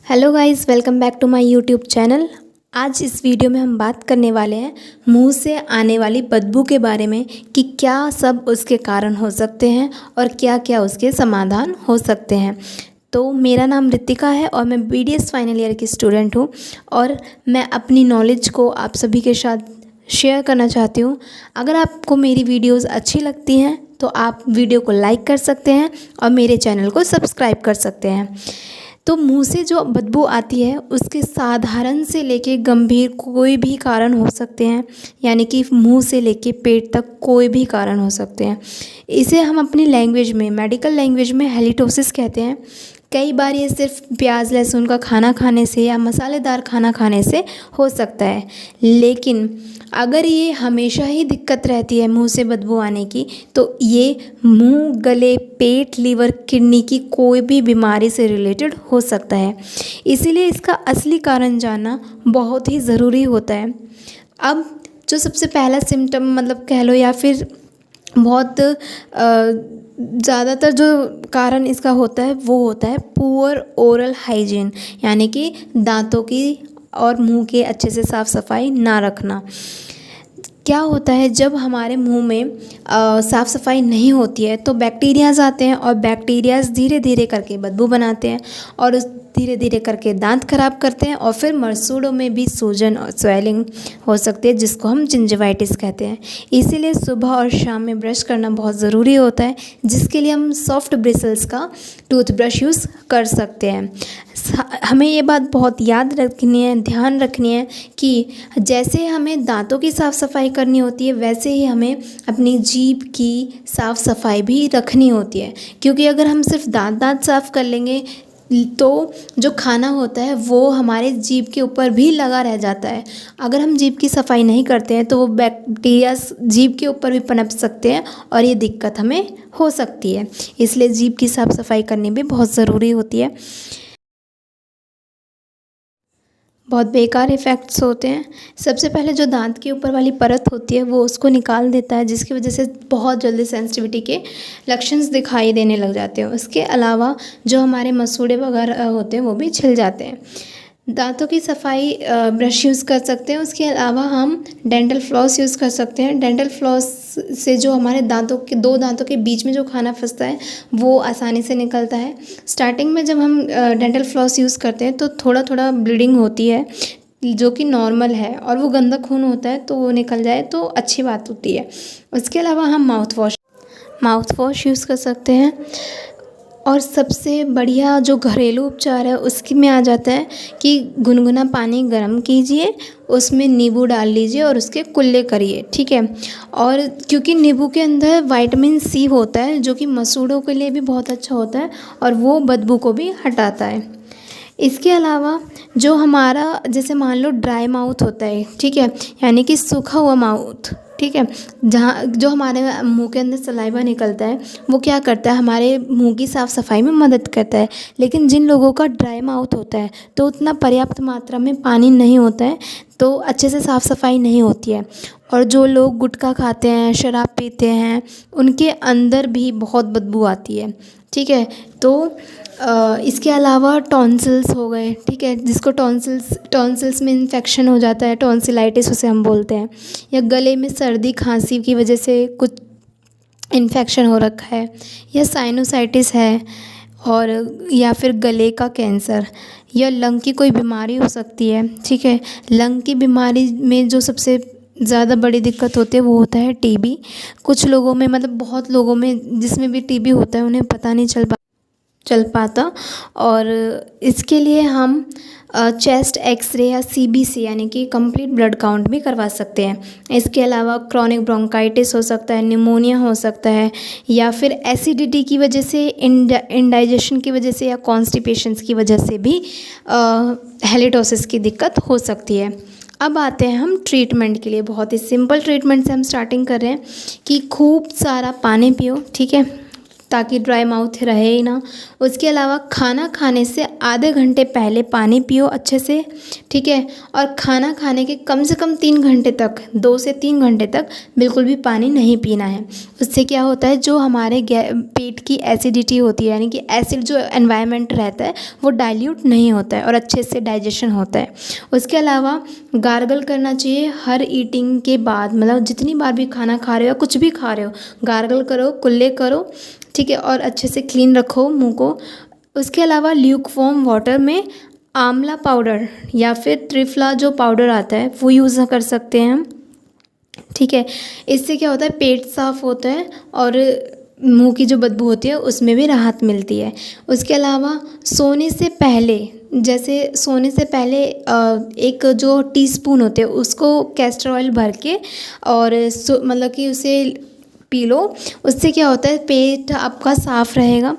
Hello guys, welcome back to my YouTube channel. आज इस video में हम बात करने वाले हैं मुंह से आने वाली बदबू के बारे में कि क्या सब उसके कारण हो सकते हैं और क्या क्या उसके समाधान हो सकते हैं। तो मेरा नाम रितिका है और मैं BDS फाइनल ईयर की स्टूडेंट हूँ और मैं अपनी नॉलेज को आप सभी के साथ शेयर करना चाहती हूँ। अगर आपको मेरी वीडियोस अच्छी लगती हैं तो आप वीडियो को लाइक कर सकते हैं और मेरे चैनल को सब्सक्राइब कर सकते हैं। तो मुंह से जो बदबू आती है उसके साधारण से लेके गंभीर कोई भी कारण हो सकते हैं, यानी कि मुंह से लेके पेट तक कोई भी कारण हो सकते हैं। इसे हम अपनी लैंग्वेज में, मेडिकल लैंग्वेज में हैलिटोसिस कहते हैं। कई बार ये सिर्फ प्याज लहसुन का खाना खाने से या मसालेदार खाना खाने से हो सकता है, लेकिन अगर ये हमेशा ही दिक्कत रहती है मुंह से बदबू आने की, तो ये मुंह, गले, पेट, लीवर, किडनी की कोई भी बीमारी से रिलेटेड हो सकता है। इसीलिए इसका असली कारण जानना बहुत ही ज़रूरी होता है। अब जो सबसे पहला सिम्टम मतलब कह लो या फिर बहुत ज़्यादातर जो कारण इसका होता है वो होता है पुअर ओरल हाइजीन, यानी कि दांतों की और मुंह के अच्छे से साफ़ सफाई ना रखना। क्या होता है जब हमारे मुंह में साफ़ सफाई नहीं होती है तो बैक्टीरियाज आते हैं और बैक्टीरियाज धीरे धीरे करके बदबू बनाते हैं और उस धीरे धीरे करके दांत खराब करते हैं और फिर मसूड़ों में भी सूजन और स्वेलिंग हो सकती है, जिसको हम जिंजिवाइटिस कहते हैं। इसीलिए सुबह और शाम में ब्रश करना बहुत ज़रूरी होता है, जिसके लिए हम सॉफ्ट ब्रिसल्स का टूथब्रश यूज़ कर सकते हैं। हमें ये बात बहुत याद रखनी है, ध्यान रखनी है कि जैसे हमें दांतों की साफ़ सफाई करनी होती है वैसे ही हमें अपनी जीभ की साफ़ सफाई भी रखनी होती है, क्योंकि अगर हम सिर्फ दांत साफ़ कर लेंगे तो जो खाना होता है वो हमारे जीभ के ऊपर भी लगा रह जाता है। अगर हम जीभ की सफाई नहीं करते हैं तो वो बैक्टीरिया जीभ के ऊपर भी पनप सकते हैं और ये दिक्कत हमें हो सकती है। इसलिए जीभ की साफ़ सफाई करनी भी बहुत ज़रूरी होती है। बहुत बेकार इफ़ेक्ट्स होते हैं। सबसे पहले जो दांत के ऊपर वाली परत होती है वो उसको निकाल देता है, जिसकी वजह से बहुत जल्दी सेंसिटिविटी के लक्षण दिखाई देने लग जाते हैं। उसके अलावा जो हमारे मसूड़े वगैरह होते हैं वो भी छिल जाते हैं। दांतों की सफाई ब्रश यूज़ कर सकते हैं। उसके अलावा हम डेंटल फ्लॉस यूज़ कर सकते हैं। डेंटल फ्लॉस से जो हमारे दो दांतों के बीच में जो खाना फंसता है वो आसानी से निकलता है। स्टार्टिंग में जब हम डेंटल फ्लॉस यूज़ करते हैं तो थोड़ा थोड़ा ब्लीडिंग होती है, जो कि नॉर्मल है, और वो गंदा खून होता है तो वो निकल जाए तो अच्छी बात होती है। उसके अलावा हम माउथ वॉश यूज़ कर सकते हैं। और सबसे बढ़िया जो घरेलू उपचार है उसकी में आ जाता है कि गुनगुना पानी गर्म कीजिए, उसमें नींबू डाल लीजिए और उसके कुल्ले करिए, ठीक है। और क्योंकि नींबू के अंदर विटामिन C होता है जो कि मसूड़ों के लिए भी बहुत अच्छा होता है और वो बदबू को भी हटाता है। इसके अलावा जो हमारा जैसे मान लो ड्राई माउथ होता है, ठीक है, यानी कि सूखा हुआ माउथ, ठीक है, जहाँ जो हमारे मुंह के अंदर सलाइवा निकलता है वो क्या करता है, हमारे मुंह की साफ़ सफाई में मदद करता है। लेकिन जिन लोगों का ड्राई माउथ होता है तो उतना पर्याप्त मात्रा में पानी नहीं होता है तो अच्छे से साफ़ सफाई नहीं होती है। और जो लोग गुटखा खाते हैं, शराब पीते हैं, उनके अंदर भी बहुत बदबू आती है, ठीक है। तो इसके अलावा टॉन्सिल्स हो गए, ठीक है, जिसको टॉन्सिल्स में इन्फेक्शन हो जाता है, टॉन्सिलाइटिस उसे हम बोलते हैं, या गले में सर्दी खांसी की वजह से कुछ इन्फेक्शन हो रखा है, या साइनोसाइटिस है, और या फिर गले का कैंसर या लंग की कोई बीमारी हो सकती है, ठीक है। लंग की बीमारी में जो सबसे ज़्यादा बड़ी दिक्कत होती है वो होता है TB। कुछ लोगों में, मतलब बहुत लोगों में जिसमें भी TB होता है उन्हें पता नहीं चल पाता, और इसके लिए हम चेस्ट एक्सरे या CBC यानी कि कंप्लीट ब्लड काउंट भी करवा सकते हैं। इसके अलावा क्रॉनिक ब्रोंकाइटिस हो सकता है, निमोनिया हो सकता है, या फिर एसिडिटी की वजह से, इंडाइजेशन की वजह से, या कॉन्स्टिपेशंस की वजह से भी हैलिटोसिस की दिक्कत हो सकती है। अब आते हैं हम ट्रीटमेंट के लिए। बहुत ही सिंपल ट्रीटमेंट से हम स्टार्टिंग कर रहे हैं कि खूब सारा पानी पियो, ठीक है, ताकि ड्राई माउथ रहे ही ना। उसके अलावा खाना खाने से आधे घंटे पहले पानी पियो अच्छे से, ठीक है। और खाना खाने के कम से कम 3 घंटे तक, 2 से 3 घंटे तक बिल्कुल भी पानी नहीं पीना है। उससे क्या होता है, जो हमारे पेट की एसिडिटी होती है, यानी कि एसिड जो एनवायरनमेंट रहता है वो डाइल्यूट नहीं होता है और अच्छे से डाइजेशन होता है। उसके अलावा गार्गल करना चाहिए हर ईटिंग के बाद, मतलब जितनी बार भी खाना खा रहे हो या कुछ भी खा रहे हो, गार्गल करो, कुल्ले करो, ठीक है। और अच्छे से क्लीन रखो मुंह को। उसके अलावा ल्यूकवार्म वाटर में आंवला पाउडर या फिर त्रिफला जो पाउडर आता है वो यूज़ कर सकते हैं हम, ठीक है। इससे क्या होता है, पेट साफ़ होता है और मुंह की जो बदबू होती है उसमें भी राहत मिलती है। उसके अलावा सोने से पहले, जैसे सोने से पहले एक जो टीस्पून होते हैं उसको कैस्टर ऑयल भर के और मतलब कि उसे पी लो। उससे क्या होता है, पेट आपका साफ़ रहेगा।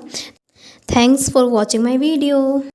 Thanks for watching my video.